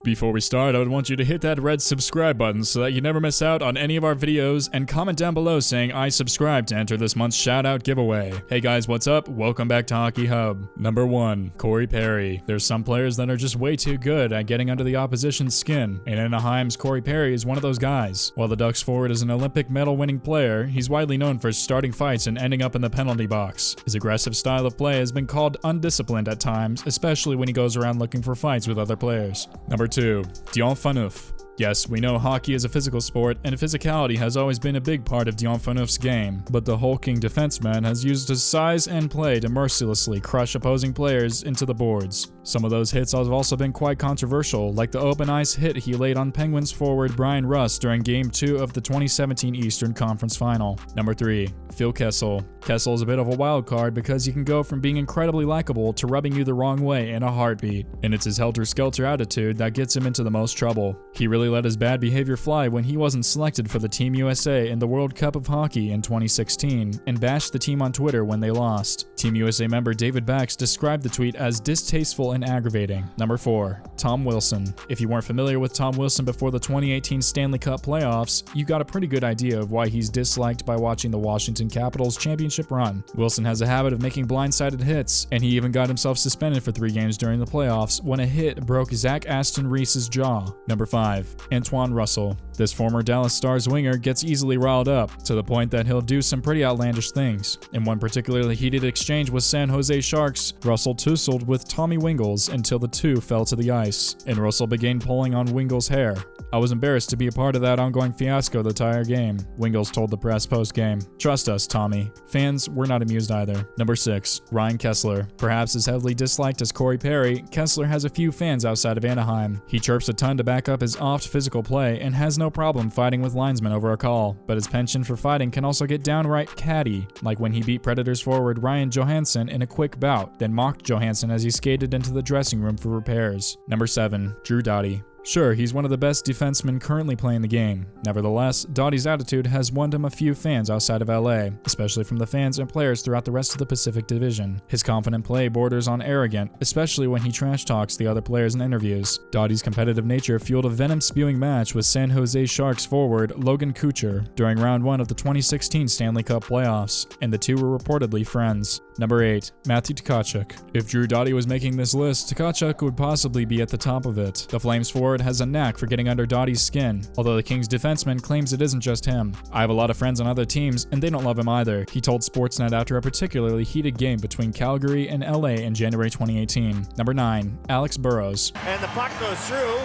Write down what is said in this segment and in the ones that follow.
Before we start, I would want you to hit that red subscribe button so that you never miss out on any of our videos, and comment down below saying I subscribe to enter this month's shoutout giveaway. Hey guys, what's up? Welcome back to Hockey Hub. Number 1, Corey Perry. There's some players that are just way too good at getting under the opposition's skin, and Anaheim's Corey Perry is one of those guys. While the Ducks forward is an Olympic medal winning player, he's widely known for starting fights and ending up in the penalty box. His aggressive style of play has been called undisciplined at times, especially when he goes around looking for fights with other players. Number 2, Dion Phaneuf. Yes, we know hockey is a physical sport, and physicality has always been a big part of Dion Phaneuf's game, but the hulking defenseman has used his size and play to mercilessly crush opposing players into the boards. Some of those hits have also been quite controversial, like the open ice hit he laid on Penguins forward Brian Rust during Game 2 of the 2017 Eastern Conference Final. Number 3, Phil Kessel. Kessel is a bit of a wild card because he can go from being incredibly likable to rubbing you the wrong way in a heartbeat, and it's his helter-skelter attitude that gets him into the most trouble. He really let his bad behavior fly when he wasn't selected for the Team USA in the World Cup of Hockey in 2016, and bashed the team on Twitter when they lost. Team USA member David Bax described the tweet as distasteful and aggravating. Number 4, Tom Wilson. If you weren't familiar with Tom Wilson before the 2018 Stanley Cup playoffs, you got a pretty good idea of why he's disliked by watching the Washington Capitals championship run. Wilson has a habit of making blindsided hits, and he even got himself suspended for 3 games during the playoffs when a hit broke Zach Aston Reese's jaw. Number 5, Antoine Russell. This former Dallas Stars winger gets easily riled up, to the point that he'll do some pretty outlandish things. In one particularly heated exchange with San Jose Sharks, Russell tussled with Tommy Wingels until the two fell to the ice, and Russell began pulling on Wingels' hair. I was embarrassed to be a part of that ongoing fiasco the entire game, Wingels told the press post-game. Trust us, Tommy. Fans were not amused either. Number 6, Ryan Kesler. Perhaps as heavily disliked as Corey Perry, Kesler has a few fans outside of Anaheim. He chirps a ton to back up his oft physical play and has no problem fighting with linesmen over a call, but his penchant for fighting can also get downright catty, like when he beat Predators forward Ryan Johansson in a quick bout, then mocked Johansson as he skated into the dressing room for repairs. Number 7, Drew Doughty. Sure, he's one of the best defensemen currently playing the game. Nevertheless, Doughty's attitude has won him a few fans outside of LA, especially from the fans and players throughout the rest of the Pacific Division. His confident play borders on arrogant, especially when he trash talks the other players in interviews. Doughty's competitive nature fueled a venom-spewing match with San Jose Sharks forward Logan Couture during round 1 of the 2016 Stanley Cup playoffs, and the two were reportedly friends. Number 8, Matthew Tkachuk. If Drew Doughty was making this list, Tkachuk would possibly be at the top of it. The Flames forward has a knack for getting under Doughty's skin, although the Kings defenseman claims it isn't just him. I have a lot of friends on other teams, and they don't love him either, he told Sportsnet after a particularly heated game between Calgary and LA in January 2018. Number 9, Alex Burrows. And the puck goes through,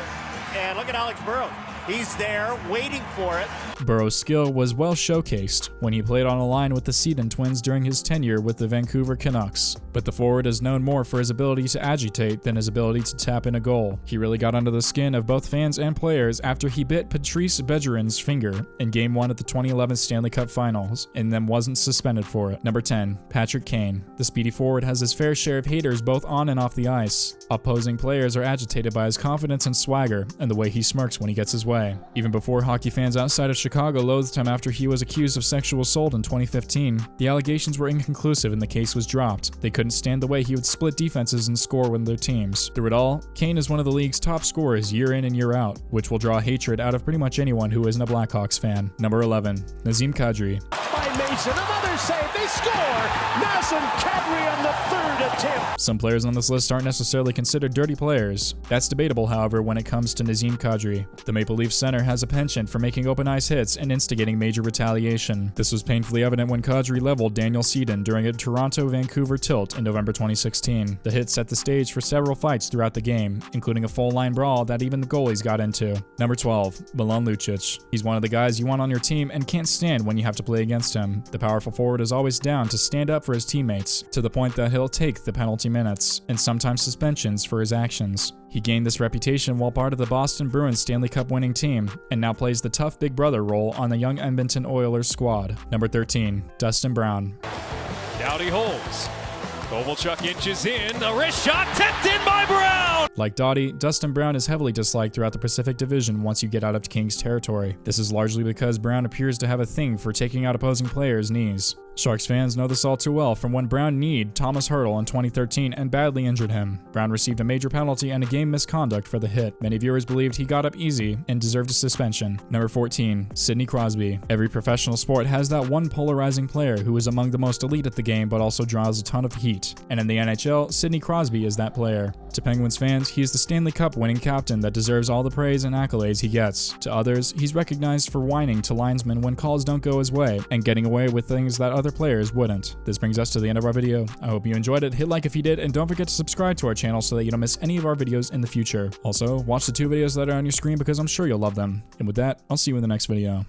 and look at Alex Burrows. He's there, waiting for it. Burrows' skill was well showcased when he played on a line with the Sedin twins during his tenure with the Vancouver Canucks. But the forward is known more for his ability to agitate than his ability to tap in a goal. He really got under the skin of both fans and players after he bit Patrice Bergerin's finger in Game 1 at the 2011 Stanley Cup Finals, and then wasn't suspended for it. Number 10, Patrick Kane. The speedy forward has his fair share of haters both on and off the ice. Opposing players are agitated by his confidence and swagger, and the way he smirks when he gets his way. Even before hockey fans outside of Chicago loathed him after he was accused of sexual assault in 2015, the allegations were inconclusive and the case was dropped. They couldn't stand the way he would split defenses and score with their teams. Through it all, Kane is one of the league's top scorers year in and year out, which will draw hatred out of pretty much anyone who isn't a Blackhawks fan. Number 11, Nazem Kadri. By Mason, another save, they score! Nazem Kadri on the 3rd attempt. Some players on this list aren't necessarily considered dirty players. That's debatable, however, when it comes to Nazem Kadri. The Maple Leaf center has a penchant for making open ice hits and instigating major retaliation. This was painfully evident when Kadri leveled Daniel Sedin during a Toronto-Vancouver tilt in November 2016. The hit set the stage for several fights throughout the game, including a full-line brawl that even the goalies got into. Number 12, Milan Lucic. He's one of the guys you want on your team and can't stand when you have to play against him. The powerful forward is always down to stand up for his teammates, to the point that he'll take the penalty minutes, and sometimes suspensions for his actions. He gained this reputation while part of the Boston Bruins Stanley Cup winning team, and now plays the tough big brother role on the young Edmonton Oilers squad. Number 13, Dustin Brown. Doughty holds. Kovalchuk inches in. A wrist shot tipped in by Brown! Like Doughty, Dustin Brown is heavily disliked throughout the Pacific Division once you get out of Kings territory. This is largely because Brown appears to have a thing for taking out opposing players' knees. Sharks fans know this all too well from when Brown kneed Thomas Hertl in 2013 and badly injured him. Brown received a major penalty and a game misconduct for the hit. Many viewers believed he got up easy and deserved a suspension. Number 14, Sidney Crosby. Every professional sport has that one polarizing player who is among the most elite at the game but also draws a ton of heat. And in the NHL, Sidney Crosby is that player. To Penguins fans, he is the Stanley Cup winning captain that deserves all the praise and accolades he gets. To others, he's recognized for whining to linesmen when calls don't go his way and getting away with things that other players wouldn't. This brings us to the end of our video. I hope you enjoyed it. Hit like if you did, and don't forget to subscribe to our channel so that you don't miss any of our videos in the future. Also, watch the 2 videos that are on your screen because I'm sure you'll love them. And with that, I'll see you in the next video.